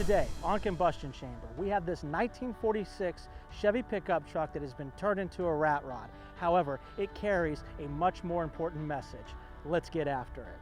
Today on Combustion Chamber, we have this 1946 Chevy pickup truck that has been turned into a rat rod. However, it carries a much more important message. Let's get after it.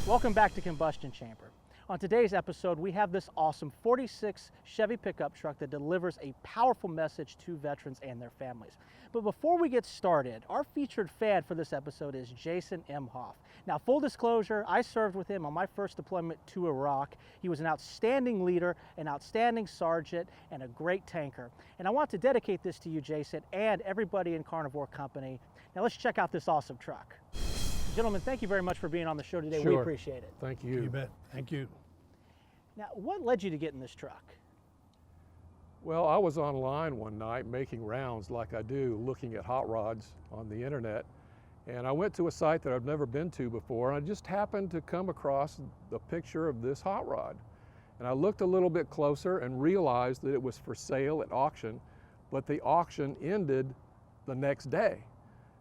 Welcome back to Combustion Chamber. On today's episode, we have this awesome 46 Chevy pickup truck that delivers a powerful message to veterans and their families. But before we get started, our featured fan for this episode is Jason Imhoff. Now, full disclosure, I served with him on my first deployment to Iraq. He was an outstanding leader, an outstanding sergeant, and a great tanker. And I want to dedicate this to you, Jason, and everybody in Carnivore Company. Now, let's check out this awesome truck. Gentlemen, thank you very much for being on the show today. Sure. We appreciate it. Thank you. You bet. Thank you. Now, what led you to get in this truck? Well, I was online one night making rounds like I do, looking at hot rods on the internet. And I went to a site that I've never been to before, and I just happened to come across the picture of this hot rod. And I looked a little bit closer and realized that it was for sale at auction, but the auction ended the next day.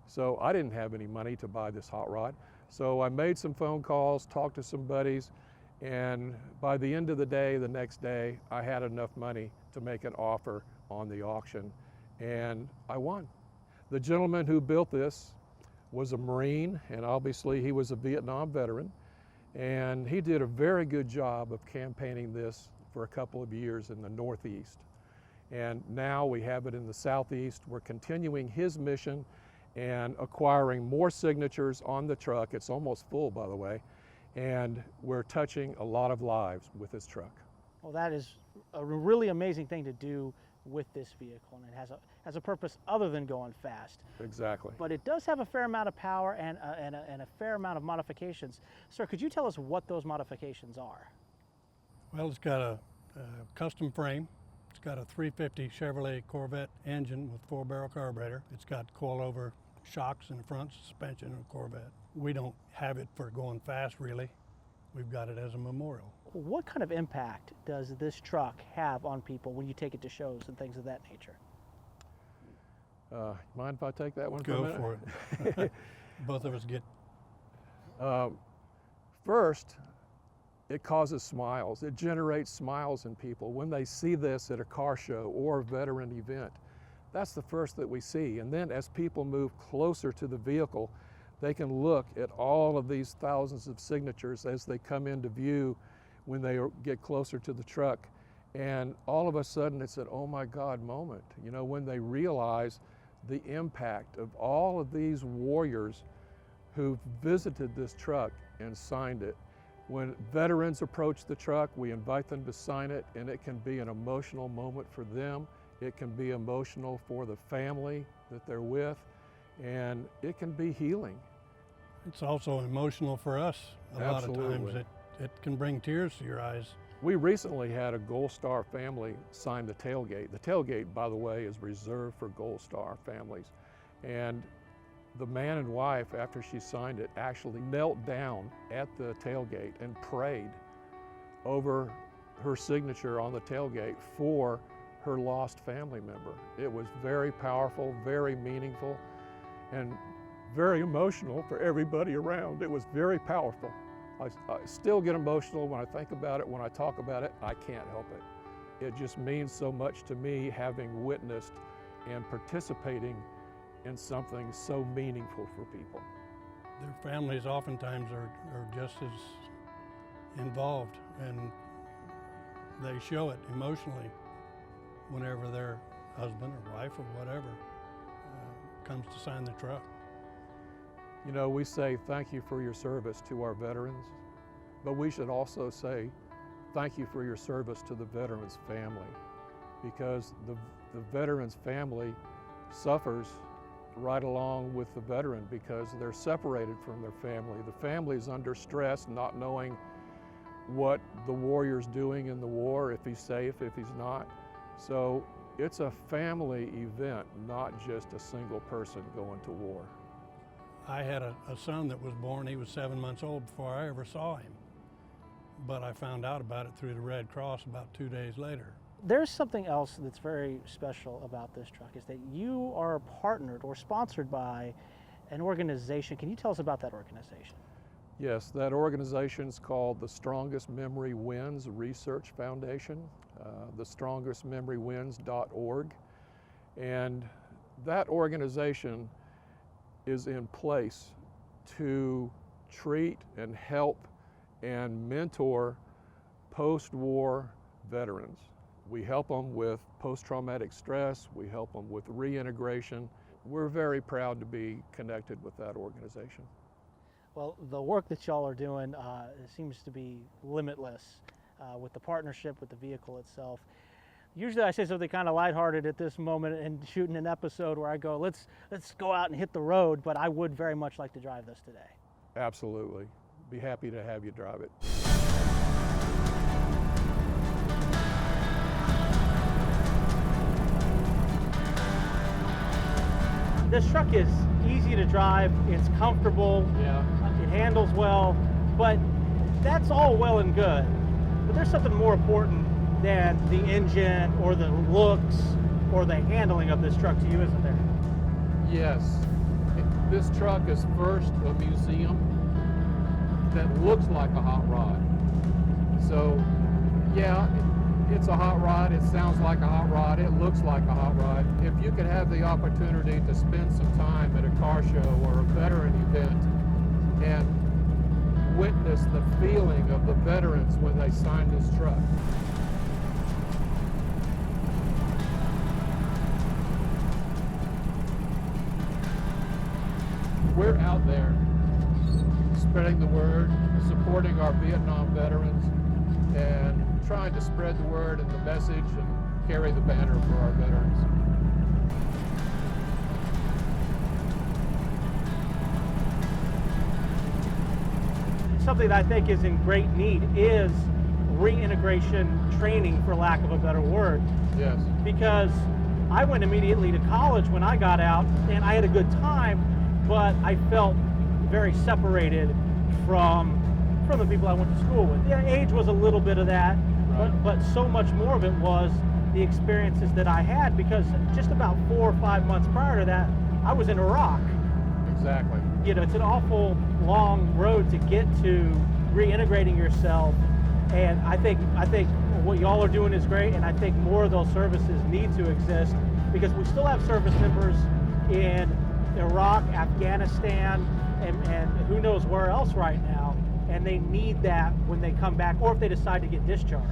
So I didn't have any money to buy this hot rod. So I made some phone calls, talked to some buddies, and by the end of the day, the next day, I had enough money to make an offer on the auction, and I won. The gentleman who built this was a Marine, and obviously he was a Vietnam veteran, and he did a very good job of campaigning this for a couple of years in the Northeast. And now we have it in the Southeast. We're continuing his mission and acquiring more signatures on the truck. It's almost full, by the way, and we're touching a lot of lives with this truck. Well, that is a really amazing thing to do with this vehicle, and it has a purpose other than going fast. Exactly. But it does have a fair amount of power and a fair amount of modifications. Sir, could you tell us what those modifications are? Well, it's got a custom frame. It's got a 350 Chevrolet Corvette engine with 4-barrel carburetor. It's got coilover shocks in the front, suspension in a Corvette. We don't have it for going fast, really. We've got it as a memorial. What kind of impact does this truck have on people when you take it to shows and things of that nature? Mind if I take that one Go for a minute? for it. Both of us get. First, it causes smiles. It generates smiles in people when they see this at a car show or a veteran event. That's the first that we see. And then as people move closer to the vehicle, they can look at all of these thousands of signatures as they come into view when they get closer to the truck. And all of a sudden it's an oh my God moment, you know, when they realize the impact of all of these warriors who've visited this truck and signed it. When veterans approach the truck, we invite them to sign it, and it can be an emotional moment for them. It can be emotional for the family that they're with, and it can be healing. It's also emotional for us. Absolutely. A lot of times it can bring tears to your eyes. We recently had a Gold Star family sign the tailgate. The tailgate, by the way, is reserved for Gold Star families. And the man and wife, after she signed it, actually knelt down at the tailgate and prayed over her signature on the tailgate for her lost family member. It was very powerful, very meaningful, and very emotional for everybody around. It was very powerful. I still get emotional when I think about it, when I talk about it. I can't help it. It just means so much to me, having witnessed and participating in something so meaningful for people. Their families oftentimes are just as involved, and they show it emotionally whenever their husband or wife or whatever comes to sign the truck. You know, we say thank you for your service to our veterans, but we should also say thank you for your service to the veteran's family, because the veteran's family suffers right along with the veteran because they're separated from their family. The family's under stress, not knowing what the warrior's doing in the war, if he's safe, if he's not. So it's a family event, not just a single person going to war. I had a son that was born, he was 7 months old before I ever saw him. But I found out about it through the Red Cross about 2 days later. There's something else that's very special about this truck, is that you are partnered or sponsored by an organization. Can you tell us about that organization? Yes, that organization is called the Strongest Memory Wins Research Foundation, thestrongestmemorywins.org. And that organization is in place to treat and help and mentor post-war veterans. We help them with post-traumatic stress, we help them with reintegration. We're very proud to be connected with that organization. Well, the work that y'all are doing seems to be limitless with the partnership with the vehicle itself. Usually I say something kind of lighthearted at this moment and shooting an episode where I go, let's go out and hit the road, but I would very much like to drive this today. Absolutely. Be happy to have you drive it. This truck is easy to drive, it's comfortable, it handles well, but that's all well and good. But there's something more important than the engine or the looks or the handling of this truck to you, isn't there? Yes. This truck is first a museum that looks like a hot rod. So, yeah, it's a hot rod, it sounds like a hot rod, it looks like a hot rod. If you could have the opportunity to spend some time at a car show or a veteran event and witness the feeling of the veterans when they signed this truck. We're out there spreading the word, supporting our Vietnam veterans, and trying to spread the word and the message and carry the banner for our veterans. Something that I think is in great need is reintegration training, for lack of a better word. Yes. Because I went immediately to college when I got out, and I had a good time, but I felt very separated from the people I went to school with. Yeah, age was a little bit of that, right. but so much more of it was the experiences that I had, because just about 4 or 5 months prior to that, I was in Iraq. Exactly. You know, it's an awful long road to get to reintegrating yourself, and I think what y'all are doing is great, and I think more of those services need to exist, because we still have service members in Iraq, Afghanistan, and who knows where else right now, and they need that when they come back, or if they decide to get discharged.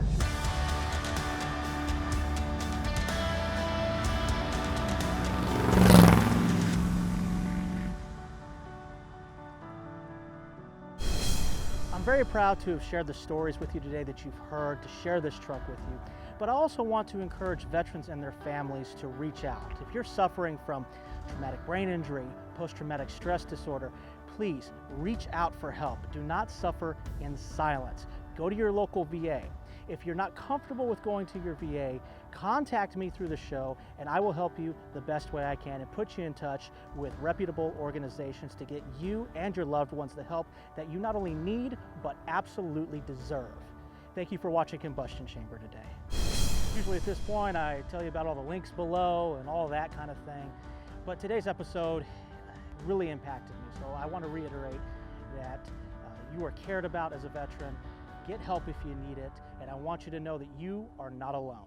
I'm very proud to have shared the stories with you today that you've heard, to share this truck with you. But I also want to encourage veterans and their families to reach out. If you're suffering from traumatic brain injury, post-traumatic stress disorder, please reach out for help. Do not suffer in silence. Go to your local VA. If you're not comfortable with going to your VA, contact me through the show, and I will help you the best way I can and put you in touch with reputable organizations to get you and your loved ones the help that you not only need, but absolutely deserve. Thank you for watching Combustion Chamber today. Usually at this point, I tell you about all the links below and all that kind of thing, but today's episode really impacted me, so I want to reiterate that you are cared about as a veteran. Get help if you need it, and I want you to know that you are not alone.